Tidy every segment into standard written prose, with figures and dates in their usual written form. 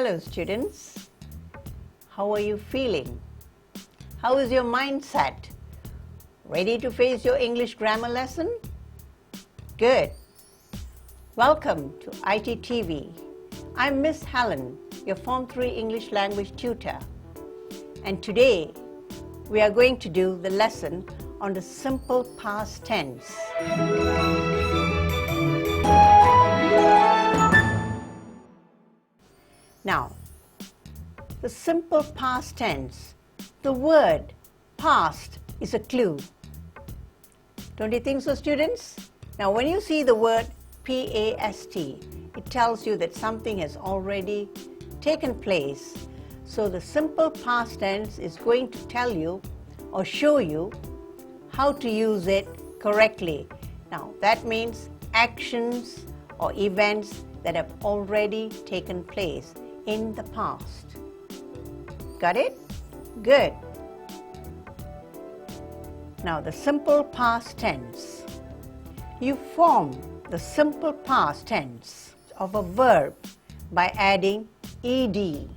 Hello students, how are you feeling? How is your mindset? Ready to face your English grammar lesson? Good. Welcome to iTTV. I'm Miss Helen, your Form 3 English language tutor. And today we are going to do the lesson on the simple past tense. Now, the simple past tense, the word past is a clue. Don't you think so, students? Now, when you see the word PAST, it tells you that something has already taken place. So the simple past tense is going to tell you or show you how to use it correctly. Now, that means actions or events that have already taken place in the past. Got it? Good. Now, the simple past tense. You form the simple past tense of a verb by adding ed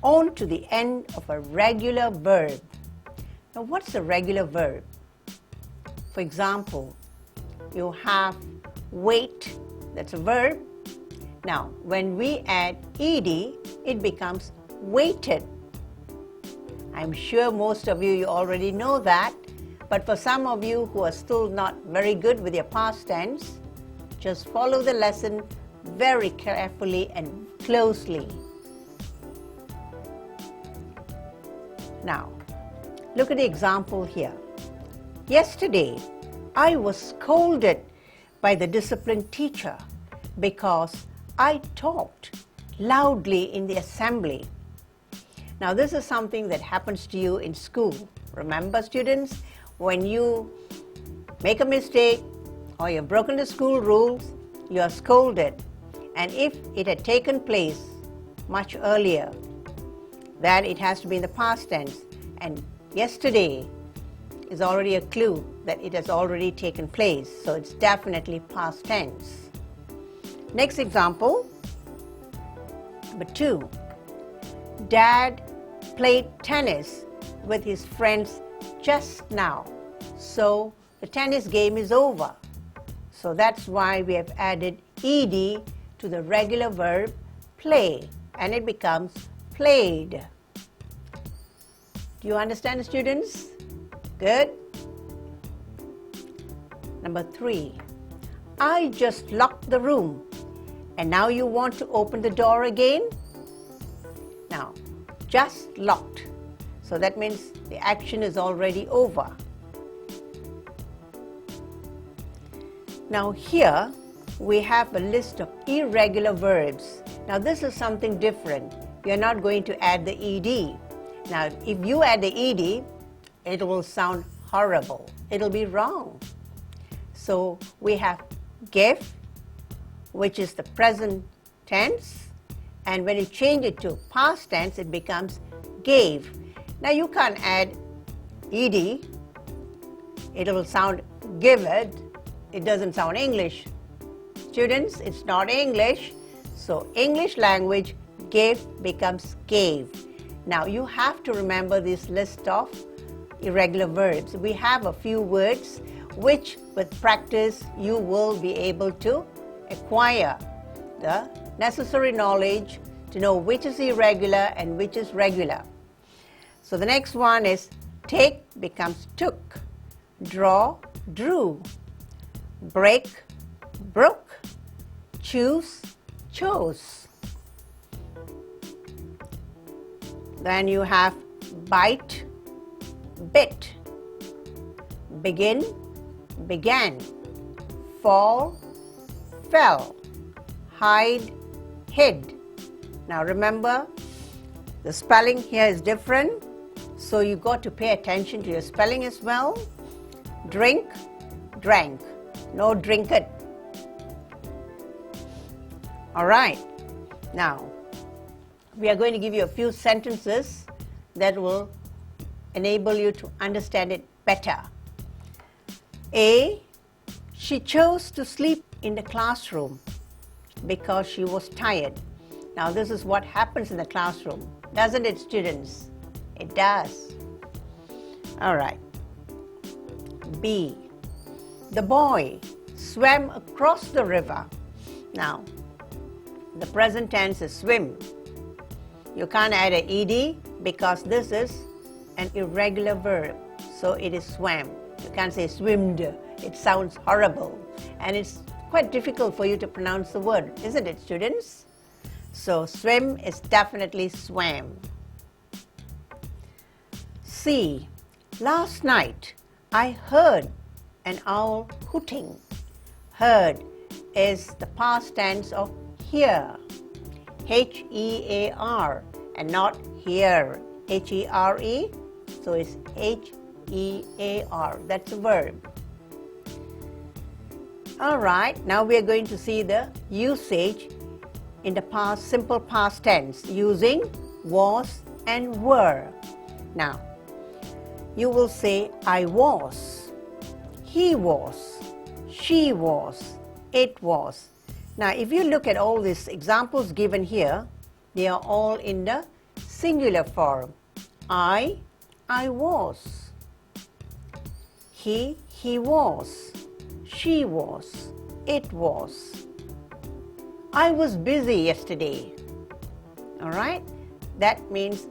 on to the end of a regular verb. Now, what's a regular verb? For example, you have wait, that's a verb. Now, when we add ed, it becomes waited. I'm sure most of you already know that, but for some of you who are still not very good with your past tense, just follow the lesson very carefully and closely. Now, look at the example here. Yesterday, I was scolded by the discipline teacher because I talked loudly in the assembly. Now, this is something that happens to you in school. Remember, students, when you make a mistake or you've broken the school rules, you are scolded. And if it had taken place much earlier, then it has to be in the past tense. And yesterday is already a clue that it has already taken place. So it's definitely past tense. Next example, number 2. Dad played tennis with his friends just now. So the tennis game is over. So that's why we have added ed to the regular verb play, and it becomes played. Do you understand, students? Good. Number 3. I just locked the room. And now you want to open the door again? Now, just locked. So that means the action is already over. Now here we have a list of irregular verbs. Now this is something different. We are not going to add the ed. Now if you add the ed, it will sound horrible. It'll be wrong. So we have give, which is the present tense, and when you change it to past tense, it becomes gave. Now you can't add ed, it will sound gived. It doesn't sound English. Students, it's not English, so English language give becomes gave. Now you have to remember this list of irregular verbs. We have a few words which with practice you will be able to acquire the necessary knowledge to know which is irregular and which is regular. So the next one is take becomes took, draw, drew, break, broke, choose, chose. Then you have bite, bit, begin, began, fall, fell, hide, hid. Now remember, the spelling here is different, so you got to pay attention to your spelling as well. Drink, drank, no drink it. All right, now we are going to give you a few sentences that will enable you to understand it better. A. She chose to sleep in the classroom because she was tired. Now this is what happens in the classroom, doesn't it, students? It does. All right. B. The boy swam across the river. Now, the present tense is swim. You can't add an ed because this is an irregular verb. So it is swam. You can't say swimmed. It sounds horrible. And it's quite difficult for you to pronounce the word, isn't it, students? So swim is definitely swam. C. Last night, I heard an owl hooting. Heard is the past tense of hear. H-E-A-R and not hear. H-E-R-E. So it's H-E-A-R. That's a verb. All right, now we are going to see the usage in the past, simple past tense using was and were. Now, you will say I was, he was, she was, it was. Now, if you look at all these examples given here, they are all in the singular form. I was. He was. She was. It was. I was busy yesterday. All right? That means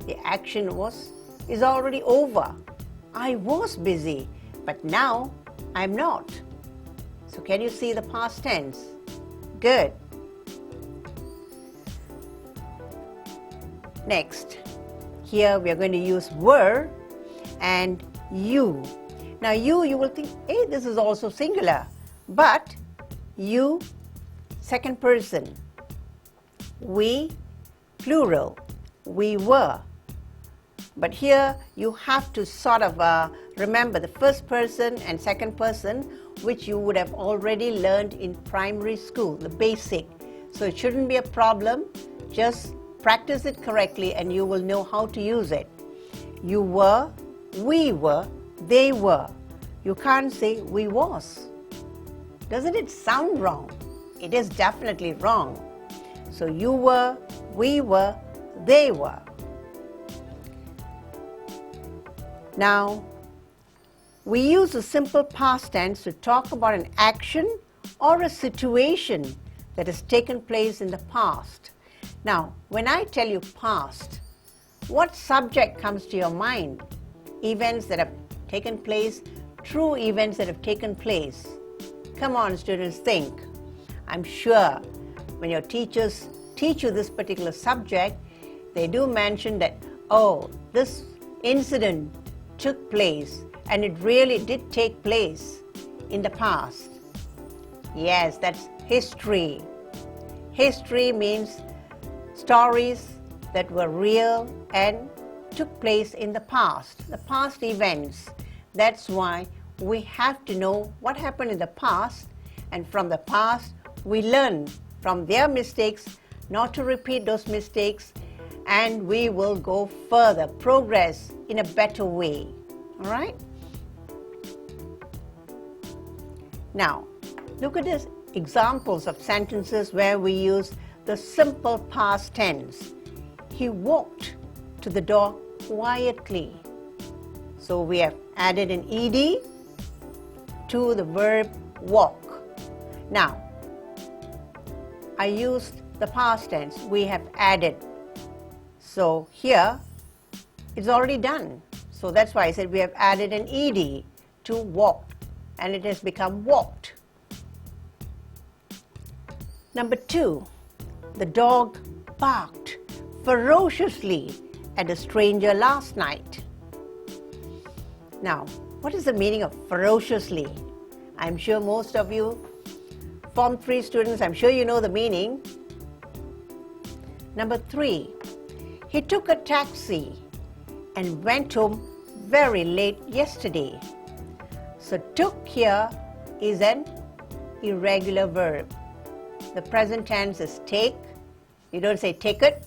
the action is already over. I was busy, but now I'm not. So can you see the past tense? Good. Next, here we are going to use were and you. Now you will think, hey, this is also singular, but you, second person, we, plural, we were. But here you have to sort of remember the first person and second person, which you would have already learned in primary school, the basic. So it shouldn't be a problem. Just practice it correctly and you will know how to use it. You were, we were, they were. You can't say we was. Doesn't it sound wrong? It is definitely wrong. So you were, we were, they were. Now, we use a simple past tense to talk about an action or a situation that has taken place in the past. Now, when I tell you past, what subject comes to your mind? Events that have taken place, true events that have taken place. Come on, students, think. I'm sure when your teachers teach you this particular subject, they do mention that, oh, this incident took place and it really did take place in the past. Yes, that's history. History means stories that were real and took place in the past, the past events. That's why we have to know what happened in the past, and from the past we learn from their mistakes not to repeat those mistakes, and we will go further, progress in a better way. All right? Now, look at these examples of sentences where we use the simple past tense. He walked to the door quietly. So we have added an ed to the verb walk. Now, I used the past tense. We have added. So here, it's already done. So that's why I said we have added an ed to walk, and it has become walked. Number 2, the dog barked ferociously at a stranger last night. Now, what is the meaning of ferociously? I'm sure most of you Form 3 students, I'm sure you know the meaning. Number 3, he took a taxi and went home very late yesterday. So took here is an irregular verb. The present tense is take. You don't say take it.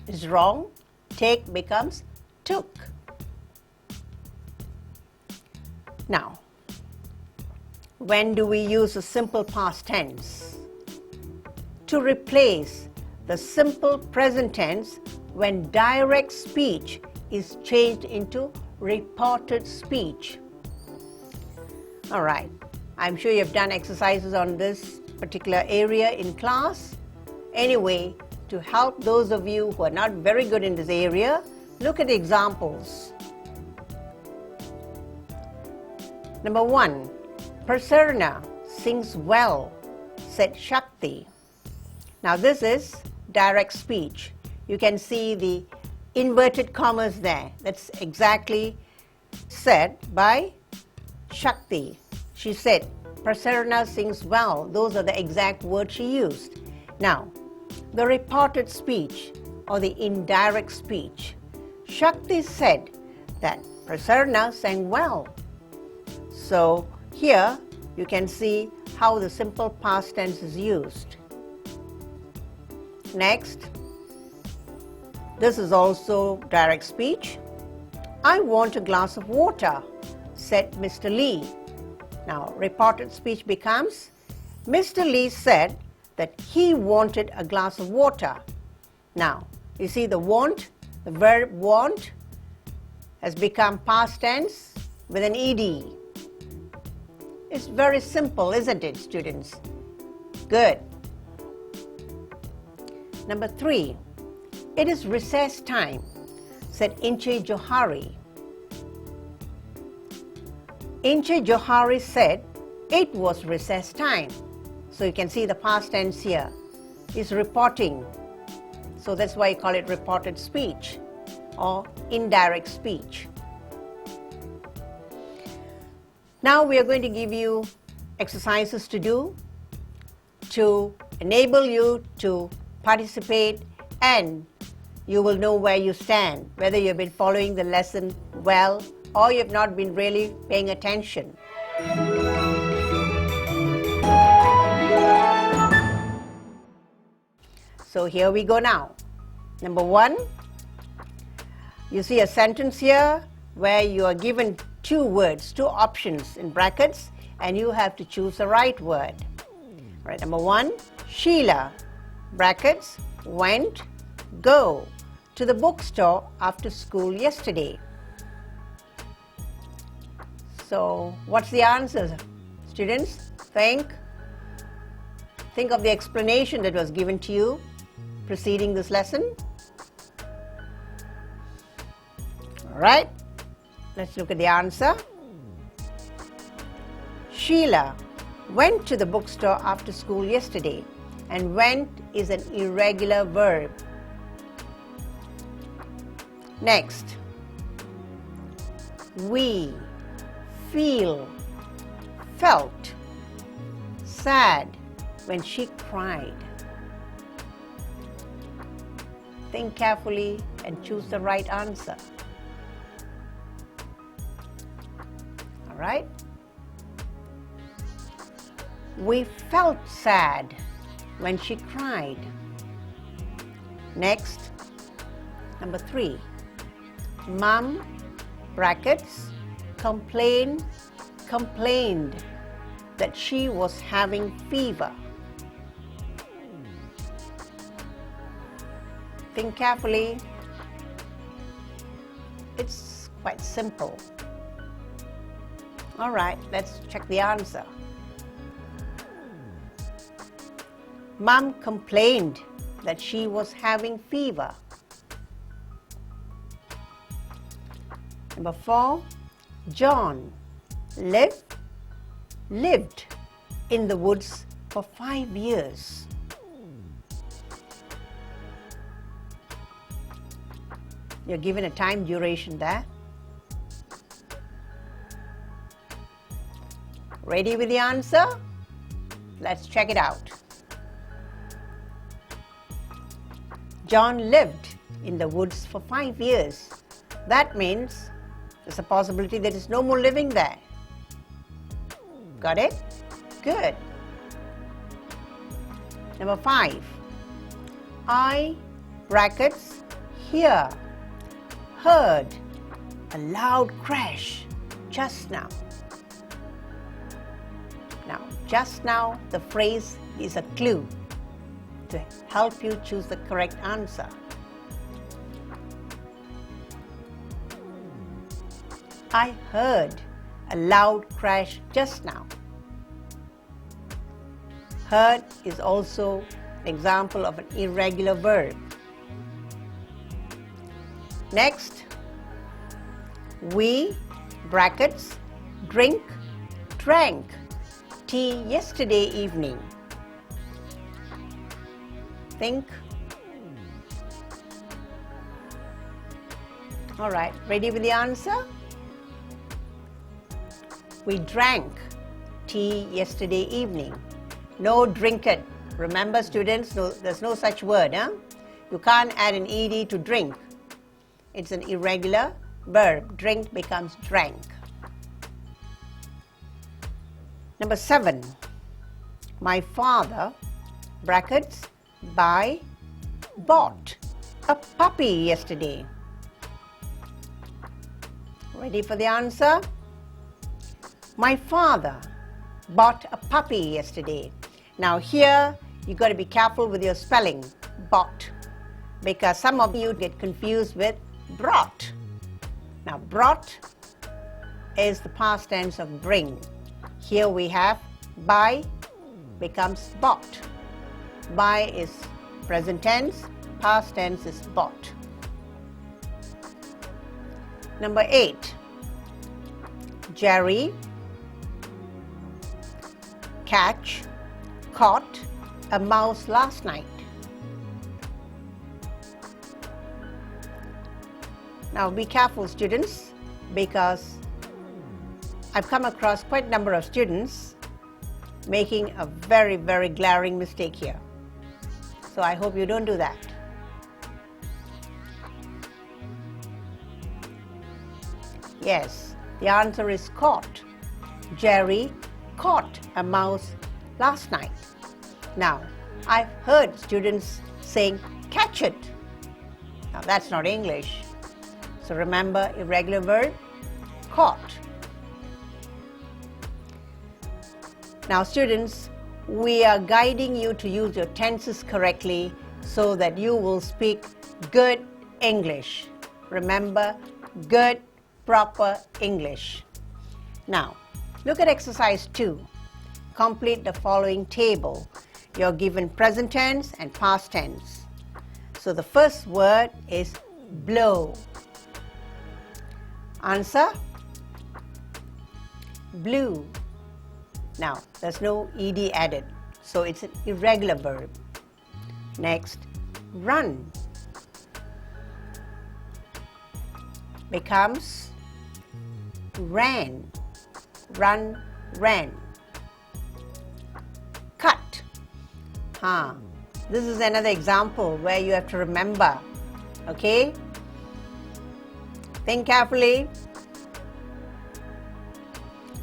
It's wrong. Take becomes took. Now, when do we use a simple past tense? To replace the simple present tense when direct speech is changed into reported speech. All right, I'm sure you've done exercises on this particular area in class. Anyway, to help those of you who are not very good in this area, look at the examples. Number 1, Prasanna sings well, said Shakti. Now this is direct speech. You can see the inverted commas there. That's exactly said by Shakti. She said, Prasanna sings well. Those are the exact words she used. Now, the reported speech or the indirect speech. Shakti said that Prasanna sang well. So here you can see how the simple past tense is used. Next, this is also direct speech. I want a glass of water, said Mr. Lee. Now, reported speech becomes, Mr. Lee said that he wanted a glass of water. Now, you see the want, the verb want has become past tense with an ed. It's very simple, isn't it, students? Good. Number 3, it is recess time, said Inche Johari. Inche Johari said it was recess time. So you can see the past tense here is reporting. So that's why you call it reported speech or indirect speech. Now we are going to give you exercises to do to enable you to participate, and you will know where you stand, whether you've been following the lesson well or you've not been really paying attention. So here we go now. Number 1, you see a sentence here where you are given 2 words, 2 options in brackets, and you have to choose the right word. Right, number 1, Sheila, brackets, went, go, to the bookstore after school yesterday. So, what's the answer, students? Think of the explanation that was given to you preceding this lesson. All right, let's look at the answer. Sheila went to the bookstore after school yesterday, and went is an irregular verb. Next, we feel, felt sad when she cried. Think carefully and choose the right answer. All right? We felt sad when she cried. Next, number 3. Mom, brackets, complained that she was having fever. Think carefully. It's quite simple. All right, let's check the answer. Mom complained that she was having fever. Number 4, John lived in the woods for 5 years. You're given a time duration there. Ready with the answer? Let's check it out. John lived in the woods for 5 years. That means there's a possibility there is no more living there. Got it? Good. Number 5. I, brackets, hear, heard a loud crash just now. Now, just now, the phrase is a clue to help you choose the correct answer. I heard a loud crash just now. Heard is also an example of an irregular verb. Next, we, brackets, drink, drank tea yesterday evening. Think. All right, ready with the answer? We drank tea yesterday evening. No drink it. Remember, students, no, there's no such word. You can't add an ed to drink. It's an irregular verb. Drink becomes drank. Number 7. My father, brackets, bought a puppy yesterday. Ready for the answer? My father bought a puppy yesterday. Now here, you've got to be careful with your spelling, bought, because some of you get confused with brought. Now, brought is the past tense of bring. Here we have buy becomes bought. Buy is present tense, past tense is bought. Number 8. Jerry caught a mouse last night. Now be careful, students, because I've come across quite a number of students making a very, very glaring mistake here. So I hope you don't do that. Yes, the answer is caught. Jerry caught a mouse last night. Now, I've heard students saying catch it. Now that's not English. So remember, irregular verb, caught. Now students, we are guiding you to use your tenses correctly so that you will speak good English. Remember, good, proper English. Now, look at exercise 2. Complete the following table. You're given present tense and past tense. So the first word is blow. Answer, blew. Now, there's no ed added, so it's an irregular verb. Next, run becomes ran. Run, ran. Cut. This is another example where you have to remember. Okay? Think carefully.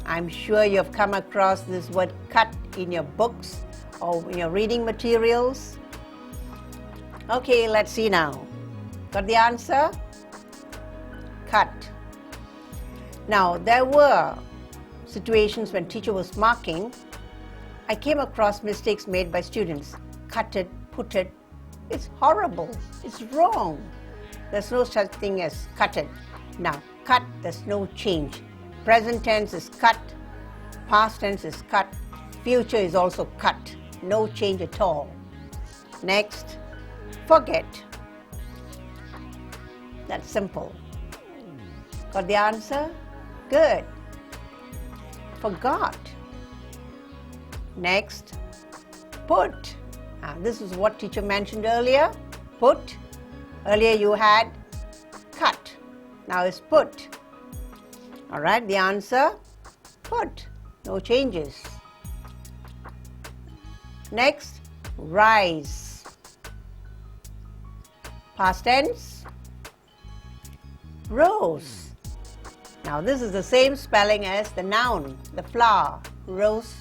I'm sure you've come across this word cut in your books or in your reading materials. Okay, let's see now. Got the answer? Cut. Now, there were situations when teacher was marking, I came across mistakes made by students. Cut it, put it. It's horrible. It's wrong. There's no such thing as cut it. Now, cut, there's no change. Present tense is cut. Past tense is cut. Future is also cut. No change at all. Next, forget. That's simple. Got the answer? Good. Forgot. Next, put. This is what teacher mentioned earlier. Put. Earlier you had cut. Now it's put. All right, the answer, put. No changes. Next, rise. Past tense, rose. Now this is the same spelling as the noun, the flower, rose.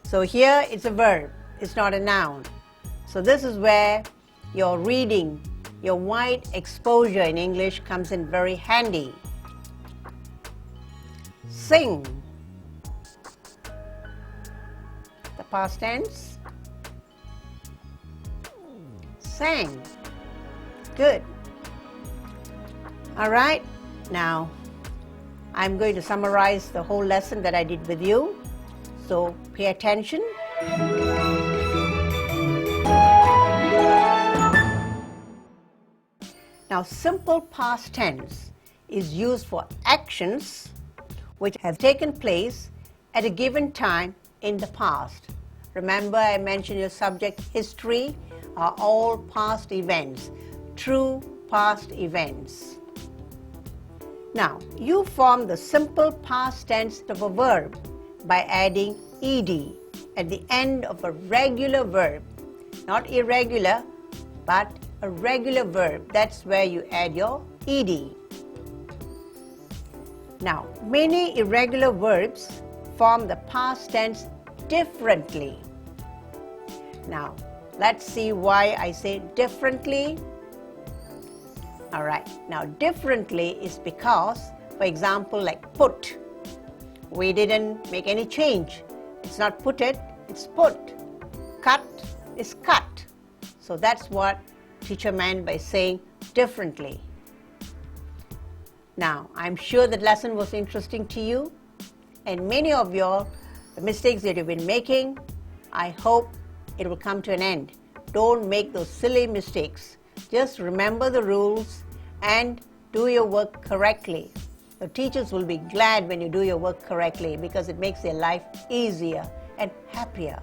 So here it's a verb, it's not a noun. So this is where your reading, your wide exposure in English comes in very handy. Sing. The past tense, sang. Good. All right, now I'm going to summarize the whole lesson that I did with you. So pay attention. Now, simple past tense is used for actions which have taken place at a given time in the past. Remember, I mentioned your subject history are all past events, true past events. Now, you form the simple past tense of a verb by adding ed at the end of a regular verb, not irregular, but a regular verb. That's where you add your ed. Now, many irregular verbs form the past tense differently. Now, let's see why I say differently. All right, now differently is because, for example, like put. We didn't make any change. It's not put it, it's put. Cut is cut. So that's what teacher meant by saying differently. Now, I'm sure that lesson was interesting to you, and many of the mistakes that you've been making, I hope it will come to an end. Don't make those silly mistakes. Just remember the rules and do your work correctly. The teachers will be glad when you do your work correctly because it makes their life easier and happier.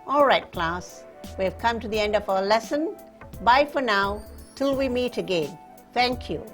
All right, class, we have come to the end of our lesson. Bye for now, till we meet again. Thank you.